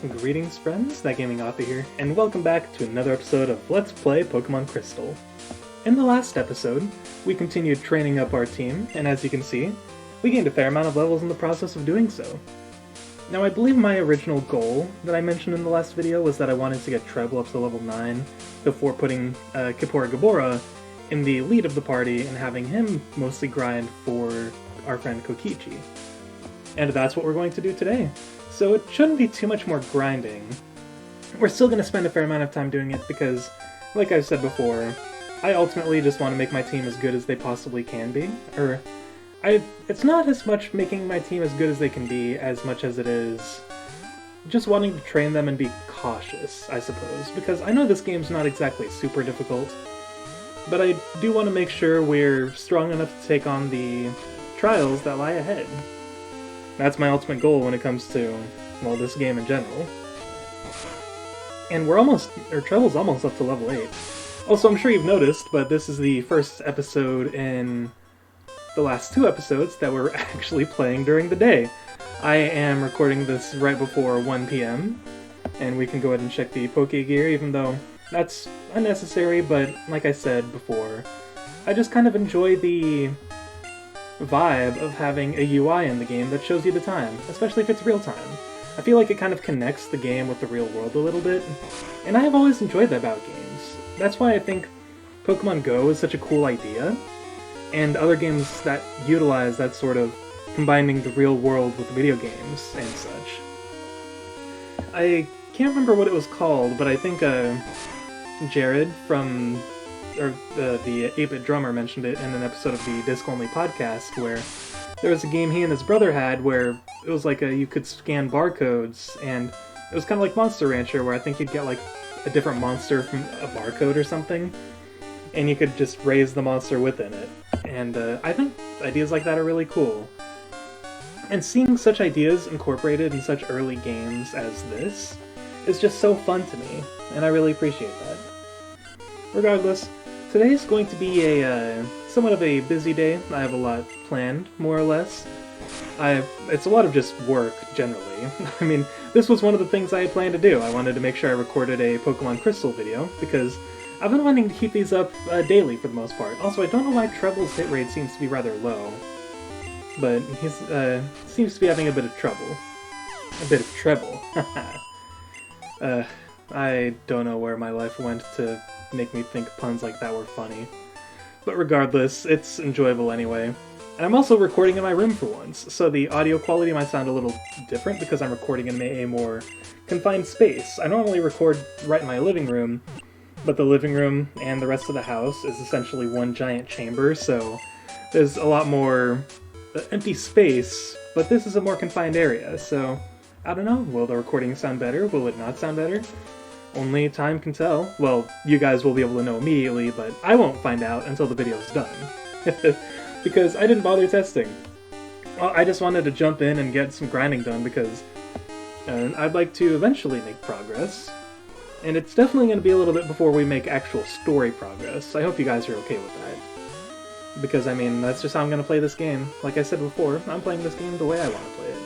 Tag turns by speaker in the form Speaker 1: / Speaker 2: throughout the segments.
Speaker 1: Greetings friends, That Gaming Author here, and welcome back to another episode of Let's Play Pokemon Crystal. In the last episode, we continued training up our team, and as you can see, we gained a fair amount of levels in the process of doing so. Now I believe my original goal that I mentioned in the last video was that I wanted to get Treble up to level 9 before putting Kippora Gabora in the lead of the party and having him mostly grind for our friend Kokichi. And that's what we're going to do today. So it shouldn't be too much more grinding. We're still going to spend a fair amount of time doing it because, like I've said before, I ultimately just want to make my team as good as they possibly can be. It's not as much making my team as good as they can be as much as it is just wanting to train them and be cautious, I suppose. Because I know this game's not exactly super difficult, but I do want to make sure we're strong enough to take on the trials that lie ahead. That's my ultimate goal when it comes to, well, this game in general. And Treble's almost up to level 8. Also, I'm sure you've noticed, but this is the first episode in the last 2 episodes that we're actually playing during the day. I am recording this right before 1 PM, and we can go ahead and check the Poke Gear, even though that's unnecessary, but like I said before, I just kind of enjoy the vibe of having a UI in the game that shows you the time, especially if it's real time. I feel like it kind of connects the game with the real world a little bit, and I have always enjoyed that about games. That's why I think Pokemon Go is such a cool idea, and other games that utilize that sort of combining the real world with video games and such. I can't remember what it was called, but I think Jared from the 8-Bit Drummer mentioned it in an episode of the Disc Only podcast, where there was a game he and his brother had where it was like you could scan barcodes, and it was kind of like Monster Rancher, where I think you'd get like a different monster from a barcode or something, and you could just raise the monster within it. And I think ideas like that are really cool. And seeing such ideas incorporated in such early games as this is just so fun to me, and I really appreciate that. Regardless, today's going to be a somewhat of a busy day. I have a lot planned, more or less. It's a lot of just work, generally. I mean, this was one of the things I had planned to do. I wanted to make sure I recorded a Pokemon Crystal video, because I've been wanting to keep these up daily for the most part. Also, I don't know why Treble's hit rate seems to be rather low, but he seems to be having a bit of trouble. A bit of treble. I don't know where my life went to make me think puns like that were funny. But regardless, it's enjoyable anyway. And I'm also recording in my room for once, so the audio quality might sound a little different because I'm recording in a more confined space. I normally record right in my living room, but the living room and the rest of the house is essentially one giant chamber, so there's a lot more empty space, but this is a more confined area, so I don't know, will the recording sound better? Will it not sound better? Only time can tell. Well, you guys will be able to know immediately, but I won't find out until the video's done. Because I didn't bother testing. Well, I just wanted to jump in and get some grinding done because I'd like to eventually make progress. And it's definitely going to be a little bit before we make actual story progress. I hope you guys are okay with that. Because, I mean, that's just how I'm going to play this game. Like I said before, I'm playing this game the way I want to play it.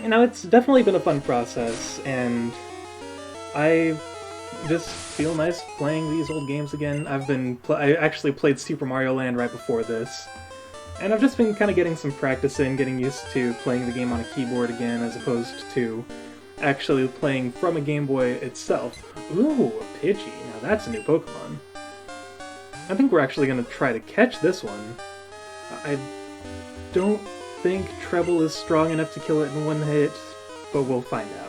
Speaker 1: You know, it's definitely been a fun process, and I just feel nice playing these old games again. I actually played Super Mario Land right before this, and I've just been kind of getting some practice in, getting used to playing the game on a keyboard again, as opposed to actually playing from a Game Boy itself. Ooh, a Pidgey. Now that's a new Pokemon. I think we're actually going to try to catch this one. I don't think Treble is strong enough to kill it in one hit, but we'll find out.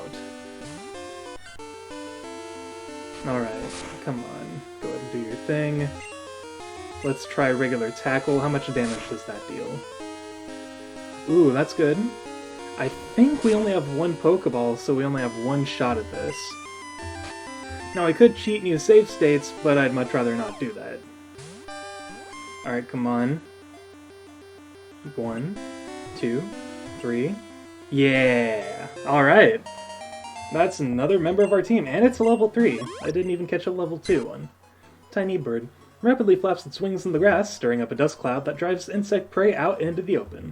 Speaker 1: Alright, come on, go ahead and do your thing. Let's try regular tackle. How much damage does that deal? Ooh, that's good. I think we only have one Pokeball, so we only have one shot at this. Now I could cheat and use save states, but I'd much rather not do that. Alright, come on. 1, 2, 3. Yeah! Alright! That's another member of our team, and it's a level 3. I didn't even catch a level 2 one. Tiny bird rapidly flaps its wings in the grass, stirring up a dust cloud that drives insect prey out into the open.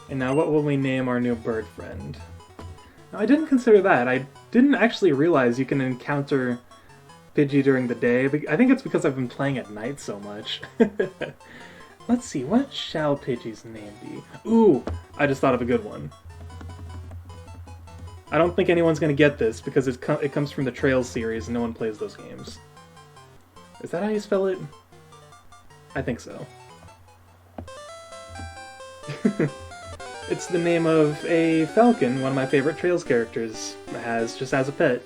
Speaker 1: And now what will we name our new bird friend? I didn't consider that. I didn't actually realize you can encounter Pidgey during the day. I think it's because I've been playing at night so much. Let's see, what shall Pidgey's name be? Ooh, I just thought of a good one. I don't think anyone's going to get this because it comes from the Trails series and no one plays those games. Is that how you spell it? I think so. It's the name of a falcon one of my favorite Trails characters has just as a pet.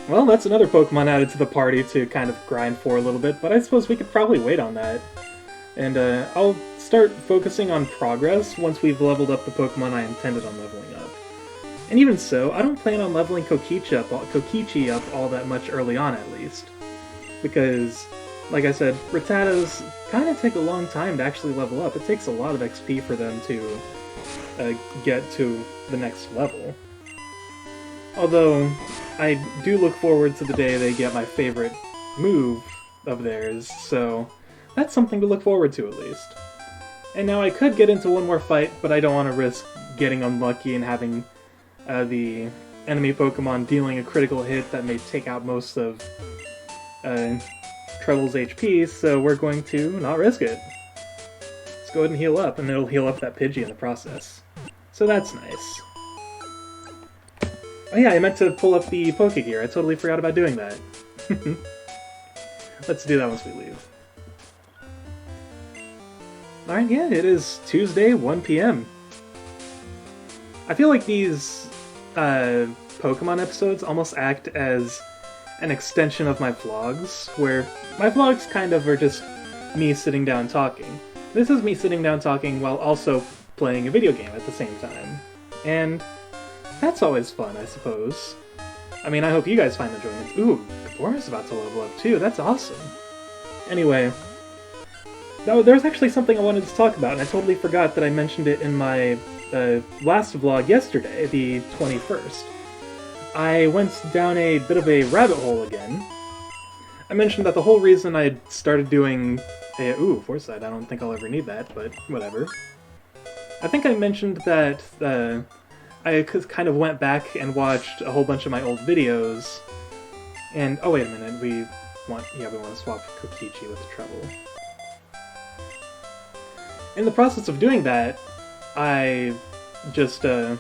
Speaker 1: Well, that's another Pokemon added to the party to kind of grind for a little bit, but I suppose we could probably wait on that. And I'll start focusing on progress once we've leveled up the Pokemon I intended on leveling up. And even so, I don't plan on leveling Kokichi up all that much early on at least. Because, like I said, Rattatas kind of take a long time to actually level up. It takes a lot of XP for them to get to the next level. Although, I do look forward to the day they get my favorite move of theirs, so that's something to look forward to at least. And now I could get into one more fight, but I don't want to risk getting unlucky and having the enemy Pokemon dealing a critical hit that may take out most of Treble's HP, so we're going to not risk it. Let's go ahead and heal up, and it'll heal up that Pidgey in the process. So that's nice. Oh yeah, I meant to pull up the Pokegear. I totally forgot about doing that. Let's do that once we leave. Alright, yeah, it is Tuesday, 1 p.m. I feel like these Pokemon episodes almost act as an extension of my vlogs, where my vlogs kind of are just me sitting down talking. This is me sitting down talking while also playing a video game at the same time. And that's always fun, I suppose. I mean, I hope you guys find enjoyment. Ooh, Gabora's about to level up too, that's awesome. Anyway, there's actually something I wanted to talk about, and I totally forgot that I mentioned it in my last vlog yesterday, the 21st. I went down a bit of a rabbit hole again. I mentioned that the whole reason I started doing ooh, Foresight, I don't think I'll ever need that, but whatever. I think I mentioned that I kind of went back and watched a whole bunch of my old videos, and oh wait a minute, we want to swap Kokichi with Treble. In the process of doing that, I just, it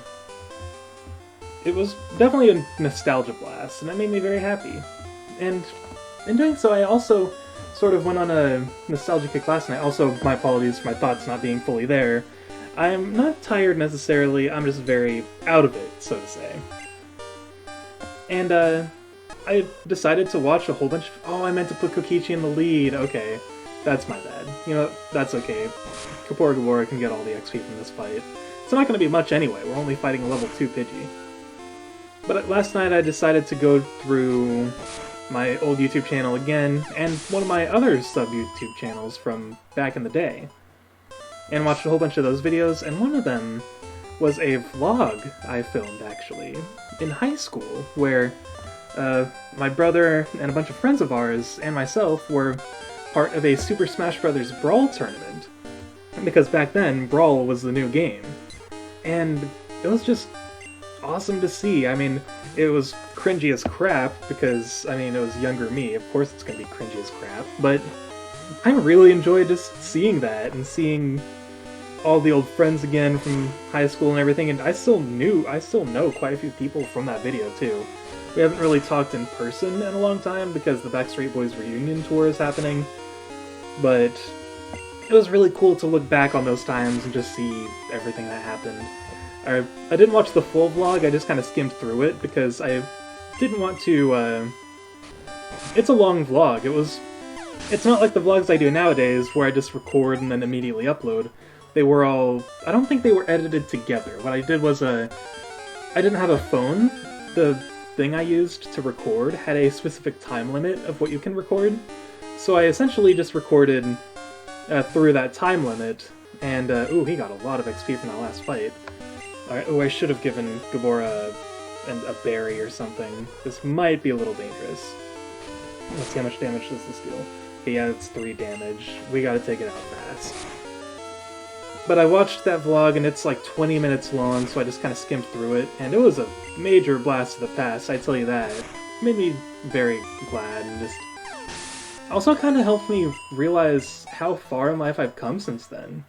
Speaker 1: was definitely a nostalgia blast, and that made me very happy. And in doing so, I also sort of went on a nostalgia kick last night. Also, my apologies for my thoughts not being fully there. I'm not tired necessarily, I'm just very out of it, so to say. And, I decided to watch a whole bunch of... Oh, I meant to put Kokichi in the lead, okay. That's my bad. You know, that's okay. Gabora can get all the XP from this fight. It's not going to be much anyway, we're only fighting a level 2 Pidgey. But last night I decided to go through my old YouTube channel again, and one of my other sub-YouTube channels from back in the day, and watched a whole bunch of those videos, and one of them was a vlog I filmed, actually, in high school, where my brother and a bunch of friends of ours, and myself, were part of a Super Smash Bros. Brawl tournament. Because back then, Brawl was the new game. And it was just awesome to see. I mean, it was cringy as crap, because, I mean, it was younger me. Of course it's gonna be cringy as crap. But I really enjoyed just seeing that, and seeing all the old friends again from high school and everything. And I still know quite a few people from that video, too. We haven't really talked in person in a long time, because the Backstreet Boys reunion tour is happening. But it was really cool to look back on those times and just see everything that happened. I didn't watch the full vlog, I just kind of skimmed through it, because I didn't want to, it's a long vlog. It's not like the vlogs I do nowadays, where I just record and then immediately upload. They were all... I don't think they were edited together. What I did was, I didn't have a phone. The thing I used to record had a specific time limit of what you can record. So I essentially just recorded through that time limit, and ooh, he got a lot of XP from that last fight. Alright, oh, I should have given Gabora a berry or something. This might be a little dangerous. Let's see how much damage does this deal. Okay, yeah, it's 3 damage. We gotta take it out fast. But I watched that vlog and it's like 20 minutes long, so I just kind of skimmed through it, and it was a major blast of the past, I tell you that. It made me very glad, and just also kind of helped me realize how far in life I've come since then.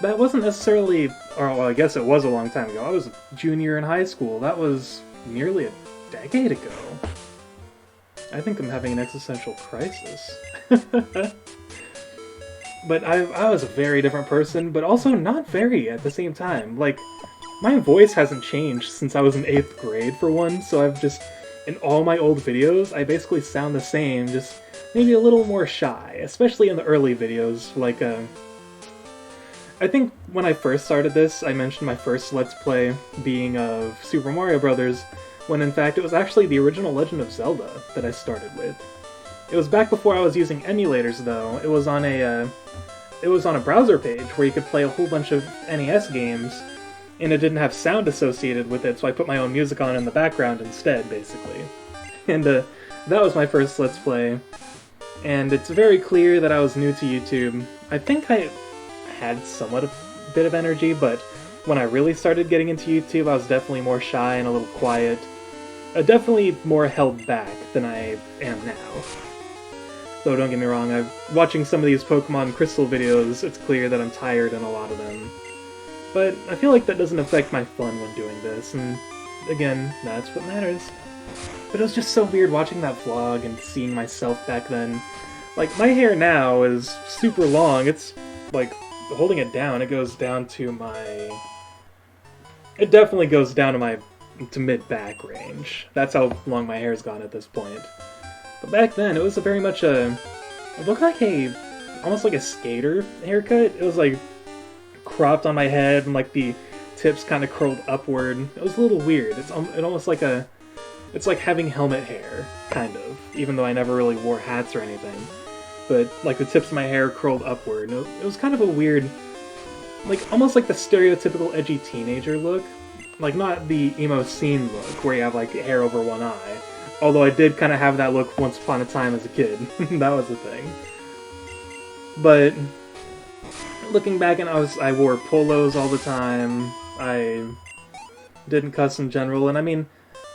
Speaker 1: That wasn't necessarily, or well, I guess it was a long time ago. I was a junior in high school. That was nearly a decade ago. I think I'm having an existential crisis. But I was a very different person, but also not very at the same time. Like, my voice hasn't changed since I was in 8th grade, for one, so I've just, in all my old videos, I basically sound the same, just maybe a little more shy, especially in the early videos, like, I think when I first started this, I mentioned my first Let's Play being of Super Mario Bros., when in fact it was actually the original Legend of Zelda that I started with. It was back before I was using emulators, though. It was on a browser page where you could play a whole bunch of NES games, and it didn't have sound associated with it, so I put my own music on in the background instead, basically. And that was my first Let's Play, and it's very clear that I was new to YouTube. I think I had somewhat a bit of energy, but when I really started getting into YouTube, I was definitely more shy and a little quiet. Definitely more held back than I am now. Though don't get me wrong, watching some of these Pokémon Crystal videos, it's clear that I'm tired in a lot of them. But I feel like that doesn't affect my fun when doing this, and again, that's what matters. But it was just so weird watching that vlog and seeing myself back then. Like, my hair now is super long. It's, like, holding it down, it goes down to my... It definitely goes down to mid-back range. That's how long my hair's gone at this point. But back then, it was very much it looked like almost like a skater haircut. It was like cropped on my head and like the tips kind of curled upward. It was a little weird. It's almost like it's like having helmet hair, kind of, even though I never really wore hats or anything. But like the tips of my hair curled upward. It was kind of a weird, like almost like the stereotypical edgy teenager look. Like not the emo scene look where you have like hair over one eye. Although I did kind of have that look once upon a time as a kid. That was the thing. But looking back, and I wore polos all the time. I didn't cuss in general, and I mean,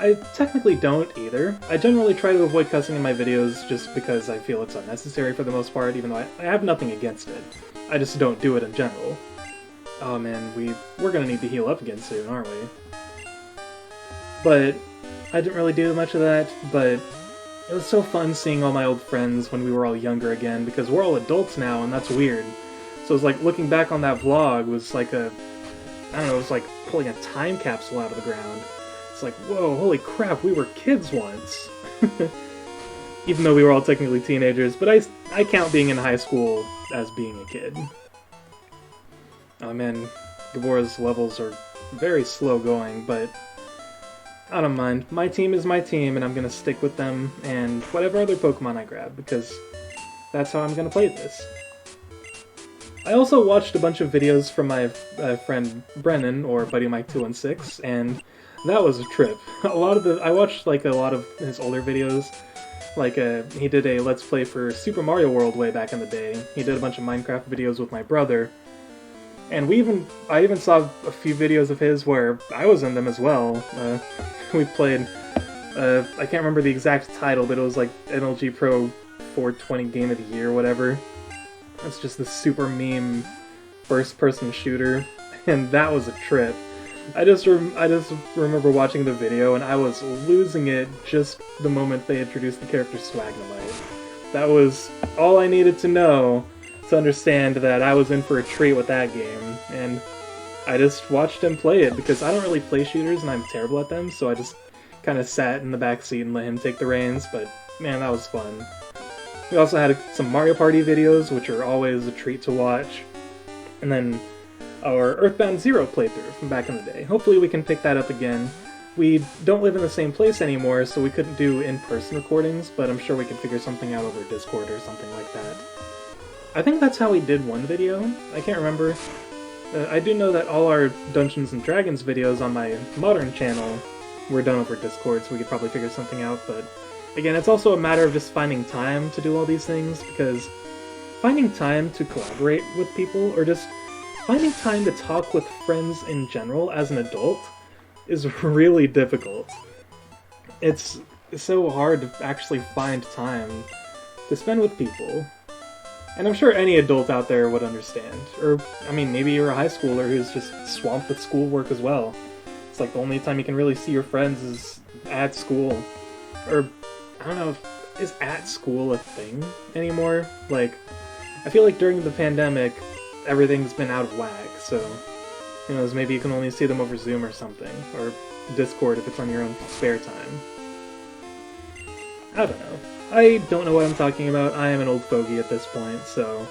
Speaker 1: I technically don't either. I generally try to avoid cussing in my videos just because I feel it's unnecessary for the most part, even though I have nothing against it. I just don't do it in general. Oh man, we're gonna need to heal up again soon, aren't we? But I didn't really do much of that, but it was so fun seeing all my old friends when we were all younger again, because we're all adults now, and that's weird. So it's like, looking back on that vlog was like I don't know, it was like pulling a time capsule out of the ground. It's like, whoa, holy crap, we were kids once! Even though we were all technically teenagers, but I count being in high school as being a kid. Oh man, Gabora's levels are very slow going, but I don't mind. My team is my team, and I'm gonna stick with them, and whatever other Pokemon I grab, because that's how I'm gonna play this. I also watched a bunch of videos from my friend Brennan, or Buddy Mike 216, and that was a trip. I watched like a lot of his older videos. Like he did a Let's Play for Super Mario World way back in the day. He did a bunch of Minecraft videos with my brother. And I even saw a few videos of his where I was in them as well. We played, I can't remember the exact title, but it was like MLG Pro 420 Game of the Year, whatever. It's just this super meme first-person shooter, and that was a trip. I just remember watching the video, and I was losing it just the moment they introduced the character Swagnomite. That was all I needed to know to understand that I was in for a treat with that game, and I just watched him play it, because I don't really play shooters and I'm terrible at them, so I just kind of sat in the backseat and let him take the reins, but man, that was fun. We also had some Mario Party videos, which are always a treat to watch, and then our Earthbound Zero playthrough from back in the day. Hopefully we can pick that up again. We don't live in the same place anymore, so we couldn't do in-person recordings, but I'm sure we can figure something out over Discord or something like that. I think that's how we did one video. I can't remember. I do know that all our Dungeons & Dragons videos on my modern channel were done over Discord, so we could probably figure something out, but again, it's also a matter of just finding time to do all these things, because finding time to collaborate with people, or just finding time to talk with friends in general as an adult is really difficult. It's so hard to actually find time to spend with people. And I'm sure any adult out there would understand. Or, I mean, maybe you're a high schooler who's just swamped with schoolwork as well. It's like the only time you can really see your friends is at school. Or, I don't know, is at school a thing anymore? Like, I feel like during the pandemic, everything's been out of whack, so who knows, maybe you can only see them over Zoom or something, or Discord if it's on your own spare time. I don't know. I don't know what I'm talking about. I am an old fogey at this point, so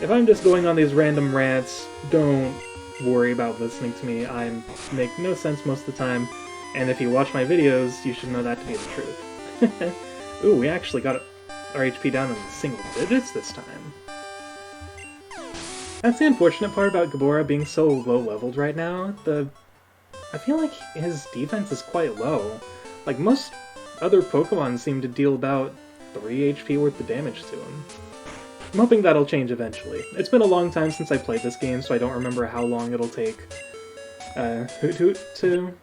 Speaker 1: if I'm just going on these random rants, don't worry about listening to me. I make no sense most of the time, and if you watch my videos, you should know that to be the truth. Ooh, we actually got our HP down in single digits this time. That's the unfortunate part about Gabora being so low-leveled right now. I feel like his defense is quite low. Like, most other Pokemon seem to deal about 3 HP worth of damage to him. I'm hoping that'll change eventually. It's been a long time since I played this game, so I don't remember how long it'll take Hoot Hoot to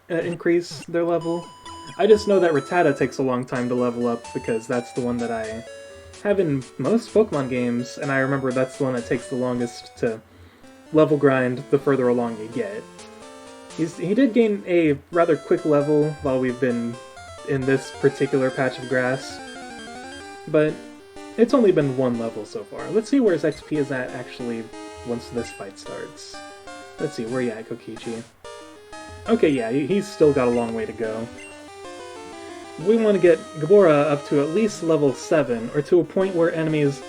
Speaker 1: increase their level. I just know that Rattata takes a long time to level up, because that's the one that I have in most Pokemon games, and I remember that's the one that takes the longest to level grind the further along you get. He did gain a rather quick level while we've been in this particular patch of grass, but it's only been one level so far. Let's see where his XP is at, actually, once this fight starts. Let's see, where you at, Kokichi? Okay, yeah, he's still got a long way to go. We want to get Gabora up to at least level 7, or to a point where enemies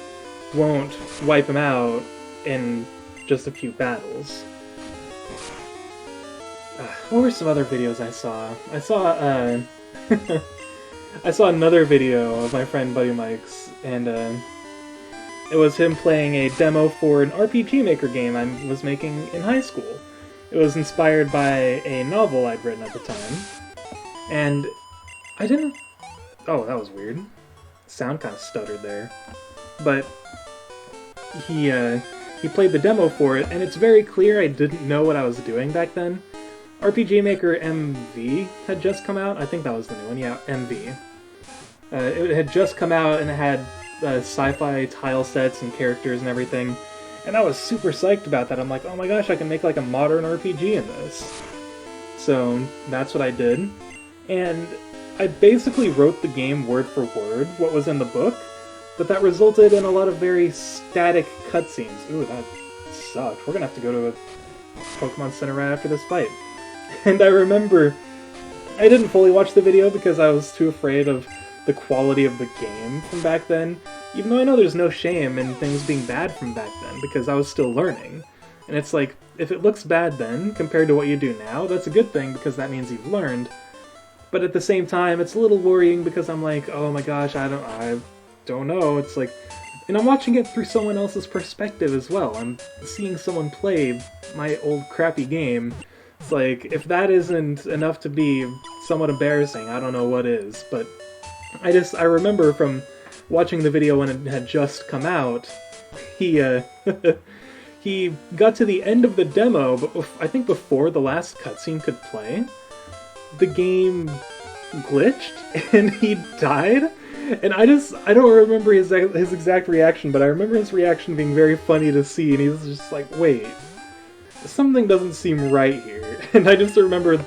Speaker 1: won't wipe him out in just a few battles. What were some other videos I saw? I saw, I saw another video of my friend Buddy Mike's, and it was him playing a demo for an RPG Maker game I was making in high school. It was inspired by a novel I'd written at the time, and I didn't... Oh, that was weird. Sound kind of stuttered there. But he played the demo for it, and it's very clear I didn't know what I was doing back then. RPG Maker MV had just come out. I think that was the new one. Yeah, MV. It had just come out, and it had sci-fi tile sets and characters and everything. And I was super psyched about that. I'm like, oh my gosh, I can make like a modern RPG in this. So that's what I did. And I basically wrote the game word for word, what was in the book, but that resulted in a lot of very static cutscenes. Ooh, that sucked. We're gonna have to go to a Pokemon Center right after this fight. And I remember, I didn't fully watch the video because I was too afraid of the quality of the game from back then, even though I know there's no shame in things being bad from back then, because I was still learning. And it's like, if it looks bad then, compared to what you do now, that's a good thing, because that means you've learned. But at the same time, it's a little worrying because I'm like, oh my gosh, I don't know. It's like, and I'm watching it through someone else's perspective as well. I'm seeing someone play my old crappy game. It's like, if that isn't enough to be somewhat embarrassing, I don't know what is. But I remember from watching the video when it had just come out, he he got to the end of the demo, but I think before the last cutscene could play, the game glitched and he died. And I don't remember his exact reaction, but I remember his reaction being very funny to see, and he was just like, wait, something doesn't seem right here. And I just remember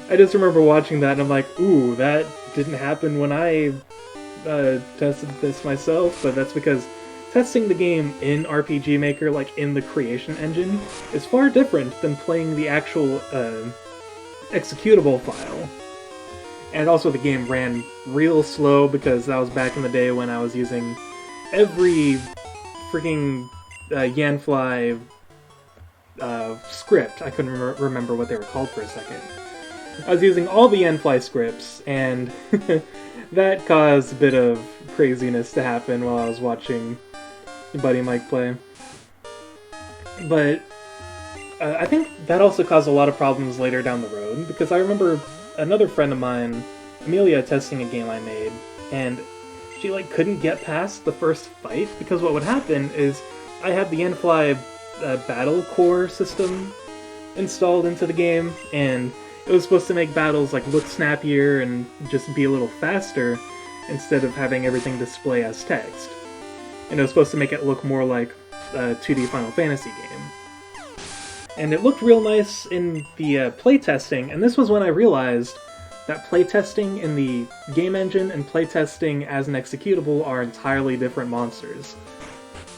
Speaker 1: watching that, and I'm like, ooh, that didn't happen when I tested this myself, but that's because testing the game in RPG Maker, like in the creation engine, is far different than playing the actual executable file. And also the game ran real slow because that was back in the day when I was using every freaking Yanfly script. I couldn't remember what they were called for a second. I was using all the Yanfly scripts, and that caused a bit of craziness to happen while I was watching Buddy Mike play. But I think that also caused a lot of problems later down the road, because I remember another friend of mine, Amelia, testing a game I made, and she couldn't get past the first fight, because what would happen is I had the Yanfly a battle core system installed into the game, and it was supposed to make battles like look snappier and just be a little faster instead of having everything display as text. And it was supposed to make it look more like a 2D Final Fantasy game. And it looked real nice in the playtesting, and this was when I realized that playtesting in the game engine and playtesting as an executable are entirely different monsters.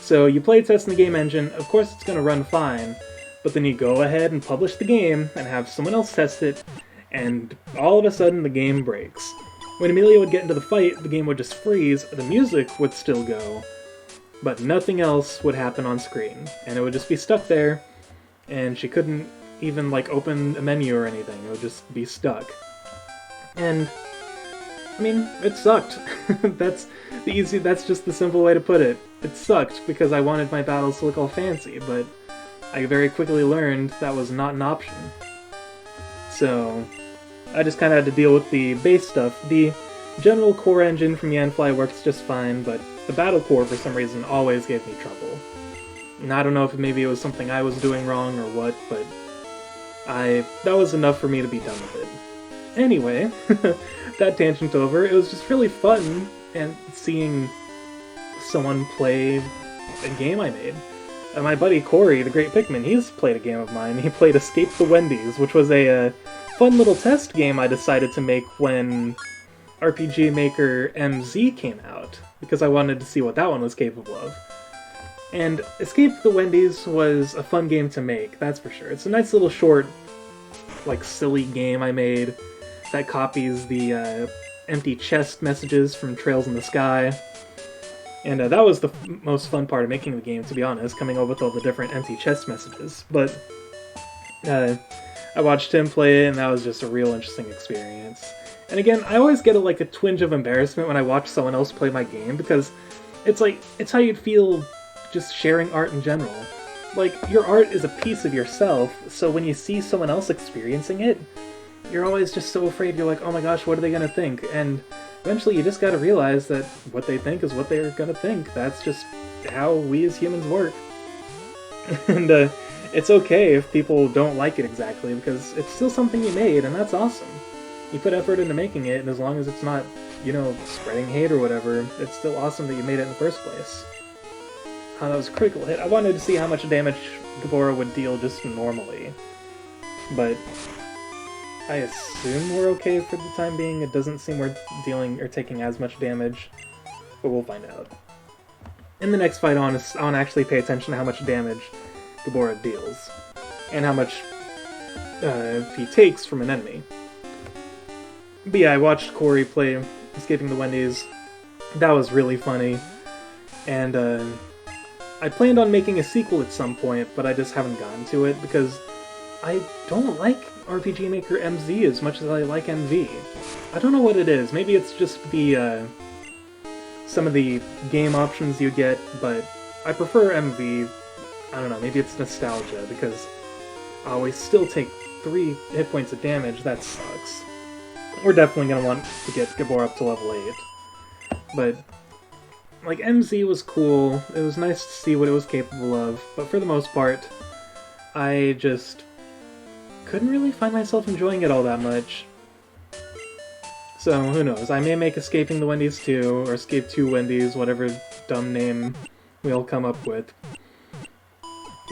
Speaker 1: So you playtest in the game engine, of course it's going to run fine, but then you go ahead and publish the game and have someone else test it, and all of a sudden the game breaks. When Amelia would get into the fight, the game would just freeze, the music would still go, but nothing else would happen on screen, and it would just be stuck there, and she couldn't even like open a menu or anything, it would just be stuck. And, I mean, it sucked. That's just the simple way to put it. It sucked because I wanted my battles to look all fancy, but I very quickly learned that was not an option. So, I just kind of had to deal with the base stuff. The general core engine from Yanfly works just fine, but the battle core, for some reason, always gave me trouble. And I don't know if maybe it was something I was doing wrong or what, but that was enough for me to be done with it. Anyway, that tangent over, it was just really fun and seeing someone play a game I made. My buddy Corey, the Great Pikmin, he's played a game of mine. He played Escape the Wendy's, which was a fun little test game I decided to make when RPG Maker MZ came out, because I wanted to see what that one was capable of. And Escape the Wendy's was a fun game to make, that's for sure. It's a nice little short, like, silly game I made that copies the empty chest messages from Trails in the Sky. And that was the most fun part of making the game, to be honest, coming up with all the different empty chest messages. But I watched him play it, and that was just a real interesting experience. And again, I always get a twinge of embarrassment when I watch someone else play my game, because it's how you'd feel just sharing art in general. Like, your art is a piece of yourself, so when you see someone else experiencing it, you're always just so afraid. You're like, oh my gosh, what are they gonna think? And eventually you just gotta realize that what they think is what they're gonna think. That's just how we as humans work. And it's okay if people don't like it exactly, because it's still something you made, and that's awesome. You put effort into making it, and as long as it's not, spreading hate or whatever, it's still awesome that you made it in the first place. That was a critical hit. I wanted to see how much damage Gabora would deal just normally, but I assume we're okay for the time being. It doesn't seem we're dealing or taking as much damage, but we'll find out. In the next fight, I want to actually pay attention to how much damage Gabora deals, and how much he takes from an enemy. But yeah, I watched Corey play Escaping the Wendy's. That was really funny, and I planned on making a sequel at some point, but I just haven't gotten to it, because I don't like RPG Maker MZ as much as I like MV. I don't know what it is. Maybe it's just the some of the game options you get, but I prefer MV. I don't know, maybe it's nostalgia, because I always still take 3 hit points of damage. That sucks. We're definitely going to want to get Gabor up to level 8. But, like, MZ was cool. It was nice to see what it was capable of, but for the most part, I just couldn't really find myself enjoying it all that much. So, who knows, I may make Escaping the Wendy's 2, or Escape 2 Wendy's, whatever dumb name we all come up with.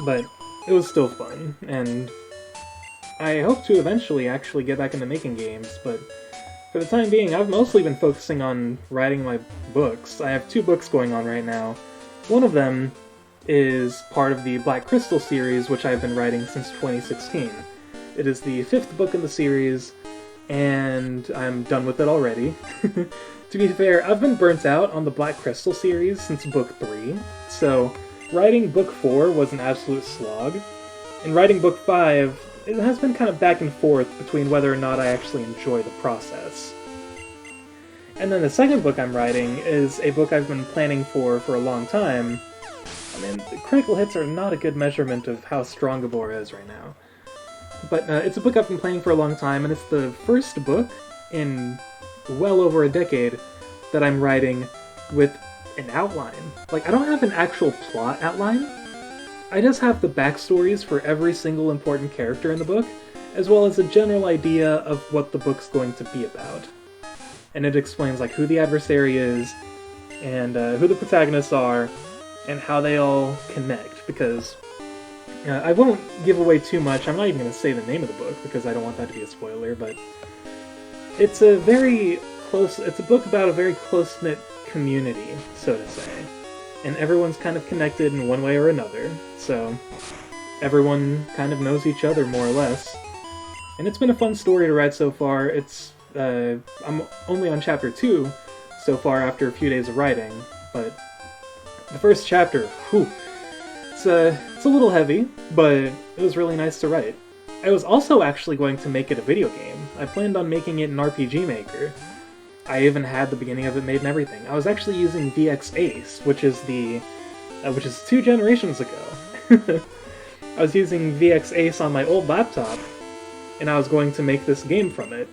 Speaker 1: But it was still fun, and I hope to eventually actually get back into making games, but for the time being, I've mostly been focusing on writing my books. I have 2 books going on right now. One of them is part of the Black Crystal series, which I've been writing since 2016. It is the 5th book in the series, and I'm done with it already. To be fair, I've been burnt out on the Black Crystal series since book 3, so writing book 4 was an absolute slog, and writing book 5, it has been kind of back and forth between whether or not I actually enjoy the process. And then the second book I'm writing is a book I've been planning for a long time. I mean, the critical hits are not a good measurement of how strong Gabor is right now. But it's a book I've been planning for a long time, and it's the first book in well over a decade that I'm writing with an outline. Like, I don't have an actual plot outline, I just have the backstories for every single important character in the book, as well as a general idea of what the book's going to be about. And it explains like who the adversary is, and who the protagonists are, and how they all connect, because I won't give away too much. I'm not even going to say the name of the book, because I don't want that to be a spoiler, but it's a book about a very close-knit community, so to say. And everyone's kind of connected in one way or another, so everyone kind of knows each other, more or less. And it's been a fun story to write so far. I'm only on chapter 2 so far after a few days of writing, but the first chapter, whew, it's a little heavy, but it was really nice to write. I was also actually going to make it a video game. I planned on making it an RPG Maker. I even had the beginning of it made and everything. I was actually using VX Ace, which is 2 generations ago. I was using VX Ace on my old laptop, and I was going to make this game from it.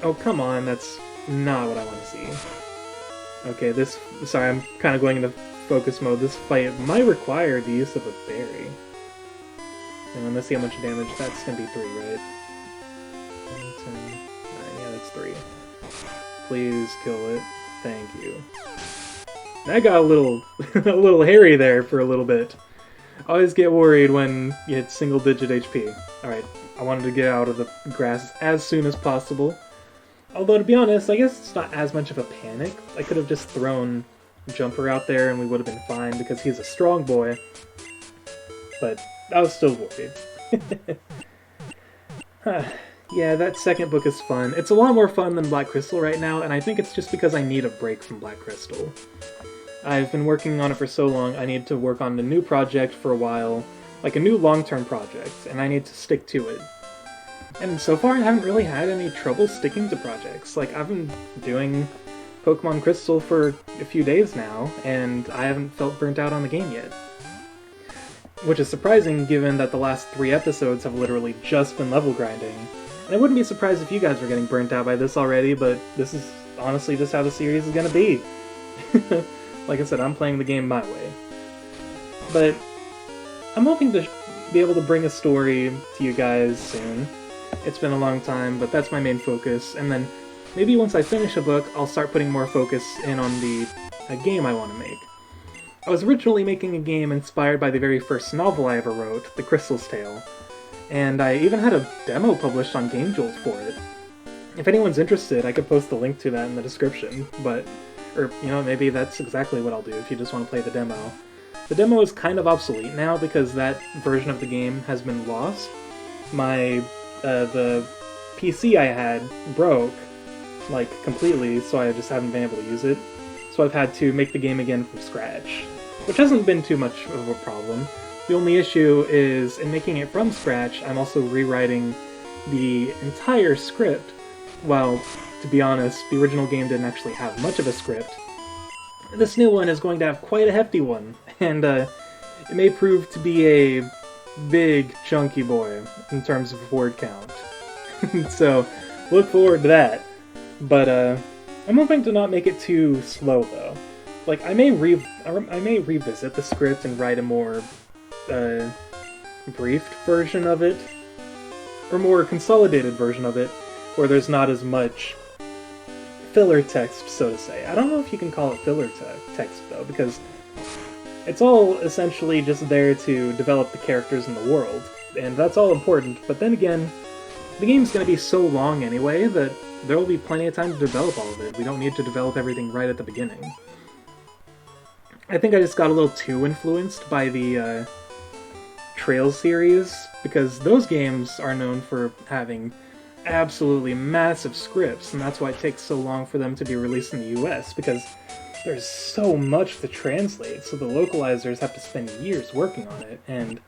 Speaker 1: Oh, come on, that's not what I want to see. Okay, sorry, I'm kind of going into focus mode. This fight might require the use of a berry. And let's see how much damage. That's gonna be 3, right? 10, 9, yeah, that's 3. Please kill it. Thank you. That got a little hairy there for a little bit. I always get worried when you hit single-digit HP. Alright, I wanted to get out of the grass as soon as possible. Although, to be honest, I guess it's not as much of a panic. I could have just thrown Jumper out there and we would have been fine because he's a strong boy. But I was still worried. Yeah, that second book is fun. It's a lot more fun than Black Crystal right now, and I think it's just because I need a break from Black Crystal. I've been working on it for so long, I need to work on a new project for a while, like a new long-term project, and I need to stick to it. And so far I haven't really had any trouble sticking to projects. Like, I've been doing Pokemon Crystal for a few days now, and I haven't felt burnt out on the game yet. Which is surprising given that the last 3 episodes have literally just been level grinding. And I wouldn't be surprised if you guys were getting burnt out by this already, but this is honestly just how the series is gonna be. Like I said, I'm playing the game my way. But I'm hoping to be able to bring a story to you guys soon. It's been a long time, but that's my main focus. And then maybe once I finish a book, I'll start putting more focus in on a game I want to make. I was originally making a game inspired by the very first novel I ever wrote, The Crystal's Tale. And I even had a demo published on Game Jolt for it. If anyone's interested, I could post the link to that in the description, or, you know, maybe that's exactly what I'll do if you just want to play the demo. The demo is kind of obsolete now because that version of the game has been lost. The PC I had broke, like, completely, so I just haven't been able to use it. So I've had to make the game again from scratch, which hasn't been too much of a problem. The only issue is, in making it from scratch, I'm also rewriting the entire script. Well, to be honest, the original game didn't actually have much of a script. This new one is going to have quite a hefty one, and it may prove to be a big, chunky boy in terms of word count. So, look forward to that. But, I'm hoping to not make it too slow, though. Like, I may revisit the script and write a more briefed version of it, or more consolidated version of it, where there's not as much filler text, so to say. I don't know if you can call it filler text, though, because it's all essentially just there to develop the characters in the world, and that's all important, but then again, the game's going to be so long anyway that there will be plenty of time to develop all of it. We don't need to develop everything right at the beginning. I think I just got a little too influenced by the Trails series, because those games are known for having absolutely massive scripts, and that's why it takes so long for them to be released in the US, because there's so much to translate, so the localizers have to spend years working on it, and,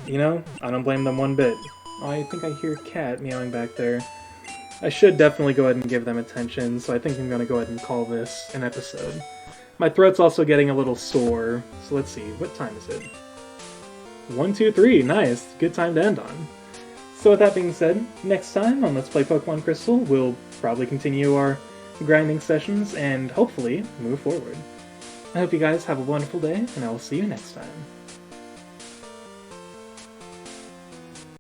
Speaker 1: you know, I don't blame them one bit. Oh, I think I hear a cat meowing back there. I should definitely go ahead and give them attention, so I think I'm going to go ahead and call this an episode. My throat's also getting a little sore, so let's see, what time is it? 1, 2, 3, nice, good time to end on. So with that being said, next time on Let's Play Pokemon Crystal, we'll probably continue our grinding sessions and hopefully move forward. I hope you guys have a wonderful day, and I will see you next time.